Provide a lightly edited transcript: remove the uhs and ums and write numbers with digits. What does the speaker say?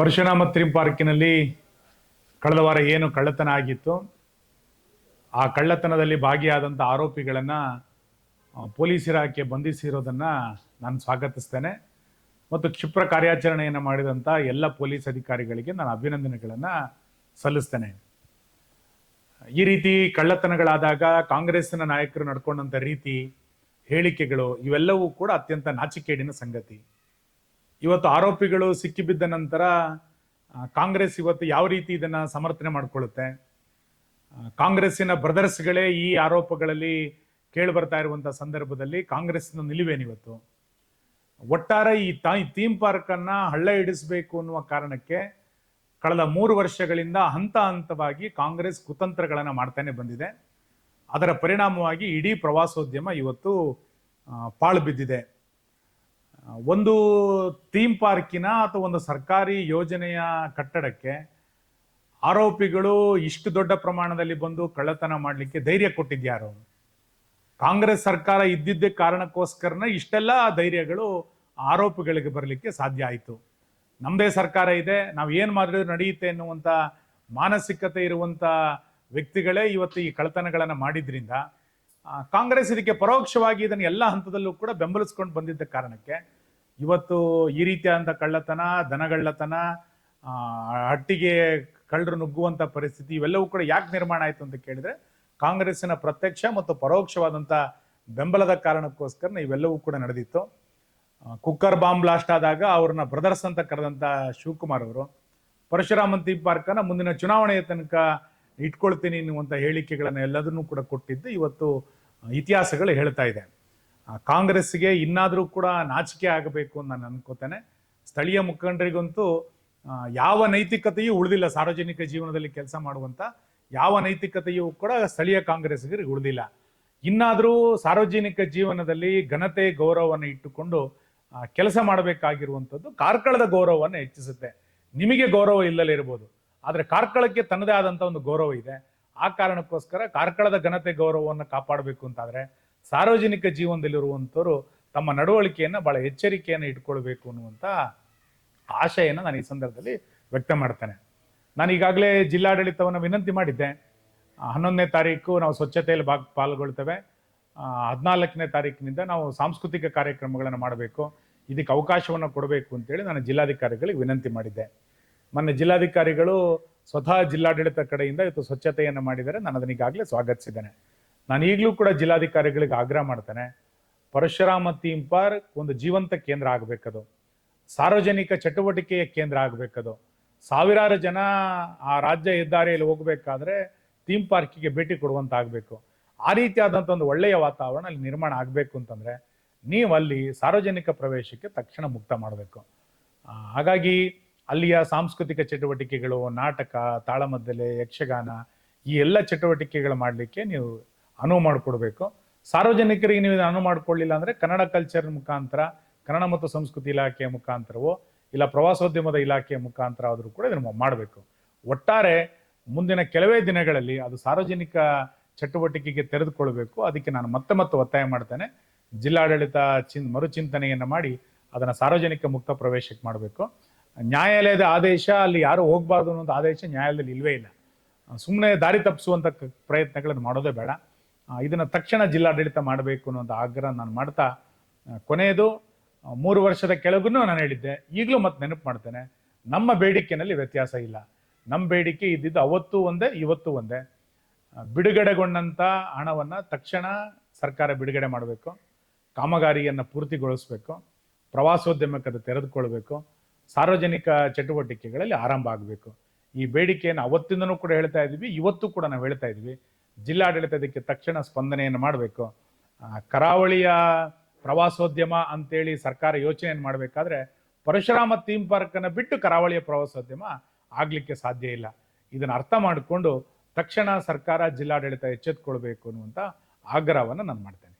Parashurama theme ಪಾರ್ಕಿನಲ್ಲಿ ಕಳೆದ ವಾರ ಏನು ಕಳ್ಳತನ ಆಗಿತ್ತು, ಆ ಕಳ್ಳತನದಲ್ಲಿ ಭಾಗಿಯಾದಂಥ ಆರೋಪಿಗಳನ್ನು ಪೊಲೀಸ್ ಇಲಾಖೆ ಬಂಧಿಸಿರೋದನ್ನು ನಾನು ಸ್ವಾಗತಿಸ್ತೇನೆ ಮತ್ತು ಕ್ಷಿಪ್ರ ಕಾರ್ಯಾಚರಣೆಯನ್ನು ಮಾಡಿದಂಥ ಎಲ್ಲ ಪೊಲೀಸ್ ಅಧಿಕಾರಿಗಳಿಗೆ ನಾನು ಅಭಿನಂದನೆಗಳನ್ನು ಸಲ್ಲಿಸ್ತೇನೆ. ಈ ರೀತಿ ಕಳ್ಳತನಗಳಾದಾಗ ಕಾಂಗ್ರೆಸ್ಸಿನ ನಾಯಕರು ನಡ್ಕೊಂಡಂಥ ರೀತಿ, ಹೇಳಿಕೆಗಳು ಇವೆಲ್ಲವೂ ಕೂಡ ಅತ್ಯಂತ ನಾಚಿಕೆಗೇಡಿನ ಸಂಗತಿ. ಇವತ್ತು ಆರೋಪಿಗಳು ಸಿಕ್ಕಿಬಿದ್ದ ನಂತರ ಕಾಂಗ್ರೆಸ್ ಇವತ್ತು ಯಾವ ರೀತಿ ಇದನ್ನ ಸಮರ್ಥನೆ ಮಾಡಿಕೊಳ್ಳುತ್ತೆ? ಕಾಂಗ್ರೆಸ್ಸಿನ ಬ್ರದರ್ಸ್ಗಳೇ ಈ ಆರೋಪಗಳಲ್ಲಿ ಕೇಳಿ ಬರ್ತಾ ಇರುವಂತಹ ಸಂದರ್ಭದಲ್ಲಿ ಕಾಂಗ್ರೆಸ್ನ ನಿಲುವೇನಿವತ್ತು? ಒಟ್ಟಾರೆ ಈ ಥೀಮ್ ಪಾರ್ಕ್ ಅನ್ನ ಹಳ್ಳ ಹಿಡಿಸಬೇಕು ಅನ್ನುವ ಕಾರಣಕ್ಕೆ ಕಳೆದ 3 ವರ್ಷಗಳಿಂದ ಹಂತ ಹಂತವಾಗಿ ಕಾಂಗ್ರೆಸ್ ಕುತಂತ್ರಗಳನ್ನು ಮಾಡ್ತಾನೆ ಬಂದಿದೆ. ಅದರ ಪರಿಣಾಮವಾಗಿ ಇಡೀ ಪ್ರವಾಸೋದ್ಯಮ ಇವತ್ತು ಪಾಳು ಬಿದ್ದಿದೆ. ಒಂದು ಥೀಮ್ ಪಾರ್ಕಿನ ಅಥವಾ ಒಂದು ಸರ್ಕಾರಿ ಯೋಜನೆಯ ಕಟ್ಟಡಕ್ಕೆ ಆರೋಪಿಗಳು ಇಷ್ಟು ದೊಡ್ಡ ಪ್ರಮಾಣದಲ್ಲಿ ಬಂದು ಕಳ್ಳತನ ಮಾಡಲಿಕ್ಕೆ ಧೈರ್ಯ ಕೊಟ್ಟಿದ್ಯಾರು? ಕಾಂಗ್ರೆಸ್ ಸರ್ಕಾರ ಇದ್ದಿದ್ದೇ ಕಾರಣಕ್ಕೋಸ್ಕರನೇ ಇಷ್ಟೆಲ್ಲ ಧೈರ್ಯಗಳು ಆರೋಪಿಗಳಿಗೆ ಬರಲಿಕ್ಕೆ ಸಾಧ್ಯ ಆಯಿತು. ನಮ್ಮದೇ ಸರ್ಕಾರ ಇದೆ, ನಾವು ಏನು ಮಾಡಿದ್ರು ನಡೆಯುತ್ತೆ ಎನ್ನುವಂಥ ಮಾನಸಿಕತೆ ಇರುವಂಥ ವ್ಯಕ್ತಿಗಳೇ ಇವತ್ತು ಈ ಕಳ್ಳತನಗಳನ್ನು ಮಾಡಿದ್ರಿಂದ ಕಾಂಗ್ರೆಸ್ ಇದಕ್ಕೆ ಪರೋಕ್ಷವಾಗಿ ಇದನ್ನು ಎಲ್ಲ ಹಂತದಲ್ಲೂ ಕೂಡ ಬೆಂಬಲಿಸ್ಕೊಂಡು ಬಂದಿದ್ದ ಕಾರಣಕ್ಕೆ ಇವತ್ತು ಈ ರೀತಿಯಾದಂಥ ಕಳ್ಳತನ, ದನಗಳ್ಳತನ, ಹಟ್ಟಿಗೆ ಕಳ್ಳರು ನುಗ್ಗುವಂಥ ಪರಿಸ್ಥಿತಿ ಇವೆಲ್ಲವೂ ಕೂಡ ಯಾಕೆ ನಿರ್ಮಾಣ ಆಯಿತು ಅಂತ ಕೇಳಿದ್ರೆ ಕಾಂಗ್ರೆಸ್ಸಿನ ಪ್ರತ್ಯಕ್ಷ ಮತ್ತು ಪರೋಕ್ಷವಾದಂಥ ಬೆಂಬಲದ ಕಾರಣಕ್ಕೋಸ್ಕರ ಇವೆಲ್ಲವೂ ಕೂಡ ನಡೆದಿತ್ತು. ಕುಕ್ಕರ್ ಬಾಂಬ್ ಬ್ಲಾಸ್ಟ್ ಆದಾಗ ಅವ್ರನ್ನ ಬ್ರದರ್ಸ್ ಅಂತ ಕರೆದಂಥ ಶಿವಕುಮಾರ್ ಅವರು ಪರಶುರಾಮ ಥೀಮ್ ಪಾರ್ಕನ್ನು ಮುಂದಿನ ಚುನಾವಣೆಯ ತನಕ ಇಟ್ಕೊಳ್ತೀನಿ ಎನ್ನುವಂಥ ಹೇಳಿಕೆಗಳನ್ನು ಎಲ್ಲದನ್ನೂ ಕೂಡ ಕೊಟ್ಟಿದ್ದು ಇವತ್ತು ಇತಿಹಾಸಗಳು ಹೇಳ್ತಾ ಇದೆ. ಕಾಂಗ್ರೆಸ್ಗೆ ಇನ್ನಾದರೂ ಕೂಡ ನಾಚಿಕೆ ಆಗಬೇಕು ಅಂತ ನಾನು ಅನ್ಕೋತೇನೆ. ಸ್ಥಳೀಯ ಮುಖಂಡರಿಗಂತೂ ಯಾವ ನೈತಿಕತೆಯೂ ಉಳಿದಿಲ್ಲ. ಸಾರ್ವಜನಿಕ ಜೀವನದಲ್ಲಿ ಕೆಲಸ ಮಾಡುವಂಥ ಯಾವ ನೈತಿಕತೆಯೂ ಕೂಡ ಸ್ಥಳೀಯ ಕಾಂಗ್ರೆಸ್ಗೆ ಉಳಿದಿಲ್ಲ. ಇನ್ನಾದರೂ ಸಾರ್ವಜನಿಕ ಜೀವನದಲ್ಲಿ ಘನತೆ ಗೌರವವನ್ನು ಇಟ್ಟುಕೊಂಡು ಕೆಲಸ ಮಾಡಬೇಕಾಗಿರುವಂಥದ್ದು ಕಾರ್ಕಳದ ಗೌರವವನ್ನು ಹೆಚ್ಚಿಸುತ್ತೆ. ನಿಮಗೆ ಗೌರವ ಇಲ್ಲಲೇ ಇರ್ಬೋದು, ಆದರೆ ಕಾರ್ಕಳಕ್ಕೆ ತನ್ನದೇ ಆದಂಥ ಒಂದು ಗೌರವ ಇದೆ. ಆ ಕಾರಣಕ್ಕೋಸ್ಕರ ಕಾರ್ಕಳದ ಘನತೆ ಗೌರವವನ್ನು ಕಾಪಾಡಬೇಕು ಅಂತಾದರೆ ಸಾರ್ವಜನಿಕ ಜೀವನದಲ್ಲಿರುವಂಥವ್ರು ತಮ್ಮ ನಡವಳಿಕೆಯನ್ನು ಬಹಳ ಎಚ್ಚರಿಕೆಯನ್ನು ಇಟ್ಕೊಳ್ಬೇಕು ಅನ್ನುವಂಥ ಆಶಯನ ನಾನು ಈ ಸಂದರ್ಭದಲ್ಲಿ ವ್ಯಕ್ತ ಮಾಡ್ತೇನೆ. ನಾನು ಈಗಾಗಲೇ ಜಿಲ್ಲಾಡಳಿತವನ್ನು ವಿನಂತಿ ಮಾಡಿದ್ದೆ. 11ನೇ ತಾರೀಕು ನಾವು ಸ್ವಚ್ಛತೆಯಲ್ಲಿ ಪಾಲ್ಗೊಳ್ತೇವೆ. 14ನೇ ತಾರೀಕಿನಿಂದ ನಾವು ಸಾಂಸ್ಕೃತಿಕ ಕಾರ್ಯಕ್ರಮಗಳನ್ನು ಮಾಡಬೇಕು, ಇದಕ್ಕೆ ಅವಕಾಶವನ್ನು ಕೊಡಬೇಕು ಅಂತೇಳಿ ನಾನು ಜಿಲ್ಲಾಧಿಕಾರಿಗಳಿಗೆ ವಿನಂತಿ ಮಾಡಿದ್ದೆ. ಮೊನ್ನೆ ಜಿಲ್ಲಾಧಿಕಾರಿಗಳು ಸ್ವತಃ ಜಿಲ್ಲಾಡಳಿತ ಕಡೆಯಿಂದ ಇವತ್ತು ಸ್ವಚ್ಛತೆಯನ್ನು ಮಾಡಿದರೆ ನಾನು ಅದನ್ನ ಈಗಾಗಲೇ ಸ್ವಾಗತಿಸಿದ್ದೇನೆ. ನಾನು ಈಗಲೂ ಕೂಡ ಜಿಲ್ಲಾಧಿಕಾರಿಗಳಿಗೆ ಆಗ್ರಹ ಮಾಡ್ತೇನೆ, ಪರಶುರಾಮ ಥೀಮ್ ಪಾರ್ಕ್ ಒಂದು ಜೀವಂತ ಕೇಂದ್ರ ಆಗಬೇಕದು, ಸಾರ್ವಜನಿಕ ಚಟುವಟಿಕೆಯ ಕೇಂದ್ರ ಆಗಬೇಕದು. ಸಾವಿರಾರು ಜನ ಆ ರಾಜ್ಯ ಹೆದ್ದಾರಿಯಲ್ಲಿ ಹೋಗಬೇಕಾದ್ರೆ ಥೀಮ್ ಪಾರ್ಕಿಗೆ ಭೇಟಿ ಕೊಡುವಂತ ಆಗಬೇಕು. ಆ ರೀತಿಯಾದಂಥ ಒಂದು ಒಳ್ಳೆಯ ವಾತಾವರಣ ಅಲ್ಲಿ ನಿರ್ಮಾಣ ಆಗಬೇಕು ಅಂತಂದ್ರೆ ನೀವು ಅಲ್ಲಿ ಸಾರ್ವಜನಿಕ ಪ್ರವೇಶಕ್ಕೆ ತಕ್ಷಣ ಮುಕ್ತ ಮಾಡಬೇಕು. ಹಾಗಾಗಿ ಅಲ್ಲಿಯ ಸಾಂಸ್ಕೃತಿಕ ಚಟುವಟಿಕೆಗಳು, ನಾಟಕ, ತಾಳಮದ್ದಲೆ, ಯಕ್ಷಗಾನ ಈ ಎಲ್ಲ ಚಟುವಟಿಕೆಗಳು ಮಾಡಲಿಕ್ಕೆ ನೀವು ಅನುವು ಮಾಡಿಕೊಡ್ಬೇಕು. ಸಾರ್ವಜನಿಕರಿಗೆ ನೀವು ಅನುವು ಮಾಡಿಕೊಳ್ಳಿಲ್ಲ ಅಂದರೆ ಕನ್ನಡ ಕಲ್ಚರ್ ಮುಖಾಂತರ, ಕನ್ನಡ ಮತ್ತು ಸಂಸ್ಕೃತಿ ಇಲಾಖೆಯ ಮುಖಾಂತರವೋ ಇಲ್ಲ ಪ್ರವಾಸೋದ್ಯಮದ ಇಲಾಖೆಯ ಮುಖಾಂತರ ಆದರೂ ಕೂಡ ಇದನ್ನು ಮಾಡಬೇಕು. ಒಟ್ಟಾರೆ ಮುಂದಿನ ಕೆಲವೇ ದಿನಗಳಲ್ಲಿ ಅದು ಸಾರ್ವಜನಿಕ ಚಟುವಟಿಕೆಗೆ ತೆರೆದುಕೊಳ್ಬೇಕು. ಅದಕ್ಕೆ ನಾನು ಮತ್ತೆ ಒತ್ತಾಯ ಮಾಡ್ತೇನೆ, ಜಿಲ್ಲಾಡಳಿತ ಮರುಚಿಂತನೆಯನ್ನು ಮಾಡಿ ಅದನ್ನು ಸಾರ್ವಜನಿಕ ಮುಕ್ತ ಪ್ರವೇಶಕ್ಕೆ ಮಾಡಬೇಕು. ನ್ಯಾಯಾಲಯದ ಆದೇಶ ಅಲ್ಲಿ ಯಾರು ಹೋಗಬಾರ್ದು ಅನ್ನೋದು ಆದೇಶ ನ್ಯಾಯಾಲಯದಲ್ಲಿ ಇಲ್ವೇ ಇಲ್ಲ. ಸುಮ್ಮನೆ ದಾರಿ ತಪ್ಪಿಸುವಂಥ ಪ್ರಯತ್ನಗಳನ್ನು ಮಾಡೋದೇ ಬೇಡ. ಇದನ್ನು ತಕ್ಷಣ ಜಿಲ್ಲಾಡಳಿತ ಮಾಡಬೇಕು ಅನ್ನೋಂಥ ಆಗ್ರಹ ನಾನು ಮಾಡ್ತಾ, ಕೊನೆಯದು 3 ವರ್ಷದ ಕೆಳಗೂ ನಾನು ಹೇಳಿದ್ದೆ, ಈಗಲೂ ಮತ್ತೆ ನೆನಪು ಮಾಡ್ತೇನೆ, ನಮ್ಮ ಬೇಡಿಕೆಯಲ್ಲಿ ವ್ಯತ್ಯಾಸ ಇಲ್ಲ. ನಮ್ಮ ಬೇಡಿಕೆ ಇದ್ದಿದ್ದು ಅವತ್ತು ಒಂದೇ, ಇವತ್ತು ಒಂದೇ. ಬಿಡುಗಡೆಗೊಂಡಂಥ ಹಣವನ್ನು ತಕ್ಷಣ ಸರ್ಕಾರ ಬಿಡುಗಡೆ ಮಾಡಬೇಕು, ಕಾಮಗಾರಿಯನ್ನು ಪೂರ್ತಿಗೊಳಿಸಬೇಕು, ಪ್ರವಾಸೋದ್ಯಮಕ್ಕೆ ಅದು ತೆರೆದುಕೊಳ್ಬೇಕು, ಸಾರ್ವಜನಿಕ ಚಟುವಟಿಕೆಗಳಲ್ಲಿ ಆರಂಭ ಆಗಬೇಕು. ಈ ಬೇಡಿಕೆಯನ್ನು ಅವತ್ತಿಂದನೂ ಕೂಡ ಹೇಳ್ತಾ ಇದ್ವಿ, ಇವತ್ತು ಕೂಡ ನಾವು ಹೇಳ್ತಾ ಇದ್ವಿ. ಜಿಲ್ಲಾಡಳಿತ ಇದಕ್ಕೆ ತಕ್ಷಣ ಸ್ಪಂದನೆಯನ್ನು ಮಾಡಬೇಕು. ಕರಾವಳಿಯ ಪ್ರವಾಸೋದ್ಯಮ ಅಂತೇಳಿ ಸರ್ಕಾರ ಯೋಚನೆಯನ್ನು ಮಾಡಬೇಕಾದ್ರೆ ಪರಶುರಾಮ ಥೀಮ್ ಪಾರ್ಕನ್ನು ಬಿಟ್ಟು ಕರಾವಳಿಯ ಪ್ರವಾಸೋದ್ಯಮ ಆಗಲಿಕ್ಕೆ ಸಾಧ್ಯ ಇಲ್ಲ. ಇದನ್ನು ಅರ್ಥ ಮಾಡಿಕೊಂಡು ತಕ್ಷಣ ಸರ್ಕಾರ, ಜಿಲ್ಲಾಡಳಿತ ಎಚ್ಚೆತ್ತುಕೊಳ್ಬೇಕು ಅನ್ನುವಂಥ ಆಗ್ರಹವನ್ನು ನಾನು ಮಾಡ್ತೇನೆ.